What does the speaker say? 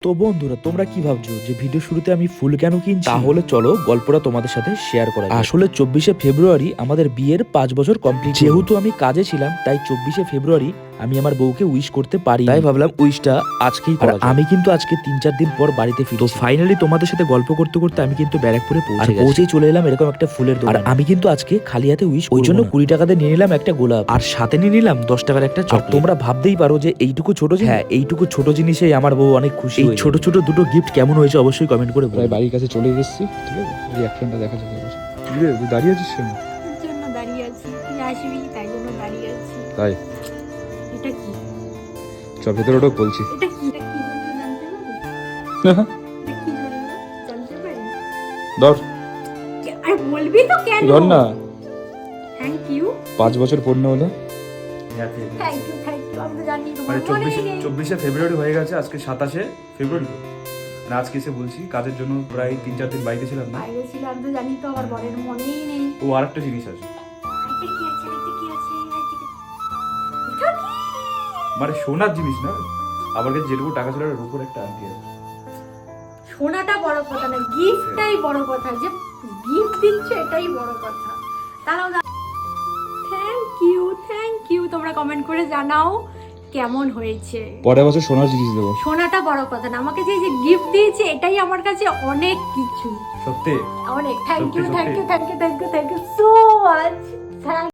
তো বন্ধুরা, তোমরা কি ভাবছো যে ভিডিও শুরুতে আমি ফুল কেন কিনছি? তাহলে চলো গল্পটা তোমাদের সাথে শেয়ার করা যাক। আসলে 24শে ফেব্রুয়ারি আমাদের বিয়ের 5 বছর কমপ্লিট। যেহেতু আমি কাজে ছিলাম, তাই 24শে ফেব্রুয়ারি আমি আমার বউকে উইশ করতে পারি। তাই ভাবলাম উইশটা আজকেই করা যাক। আমি কিন্তু আজকে 3-4 দিন পর বাড়িতে ফিরি। তো ফাইনালি তোমাদের সাথে গল্প করতে করতে আমি কিন্তু ব্যারাকপুরে পৌঁছেই চলে এলাম এরকম একটা ফুলের দোকান। আর আমি কিন্তু আজকে খালি হাতে উইশ ওই জন্য 20 টাকাতে নিয়ে নিলাম একটা গোলাপ, আর সাথে নিয়ে নিলাম 10 টাকার একটা চকলেট। তোমরা ভাবতেই পারো যে এইটুকু ছোট জিনিস, হ্যাঁ এইটুকু ছোট জিনিসেই আমার বউ অনেক খুশি। এই ছোট ছোট দুটো গিফট কেমন হয়েছে অবশ্যই কমেন্ট করে বলো। প্রায় বাড়ির কাছে চলে এসেছি, ঠিক আছে? রিঅ্যাকশনটা দেখা যাবে। কি রে, তুই দাঁড়িয়ে আছিস কেন? তোর জন্য দাঁড়িয়ে আছি, তুই আসবি তাই জন্য দাঁড়িয়ে আছি। তাই এটা কি? চল ভেতরে ওটা বলছি। এটা কি? এটা কি জন্য জানতে পারি? এটা কি জন্য জানতে পারি? ধর, আরে বলবি তো কেন? ধর না। Thank you. 5 বছর পূর্ণ হলো। Thank you, thank you. আমি তো জানি তোমার মানে মনেই নেই। 24শে ফেব্রুয়ারি হয়ে গেছে, আজকে 27শে ফেব্রুয়ারি। মানে আজকে এসে বলছি, কাজের জন্য প্রায় 3-4 দিন বাড়িতে ছিলাম না। বাইরে ছিল, আমি তো জানি তো আমার বরের মনেই নেই। ও আরেকটা জিনিস আছে, এটা কি আছে? এটা কি আছে? এটা কি? মানে সোনার জিনিস না, আমার কাছে যেটুকু টাকা ছিল ওর উপর একটা আংটি আছে। সোনাটা বড় কথা না, গিফটটাই বড় কথা। যে গিফট দিচ্ছে এটাই বড় কথা। তাহলে থ্যাংক ইউ। তোমরা কমেন্ট করে জানাও কেমন হয়েছে। পরের বছর সোনার জিনিস দেবো। সোনাটা বড় কথা না, আমাকে যে গিফট দিয়েছে এটাই আমার কাছে অনেক কিছু। সত্যি অনেক থ্যাংক ইউ, সত্যি, থ্যাংক সত্যি। You, thank you, thank you, thank you so much.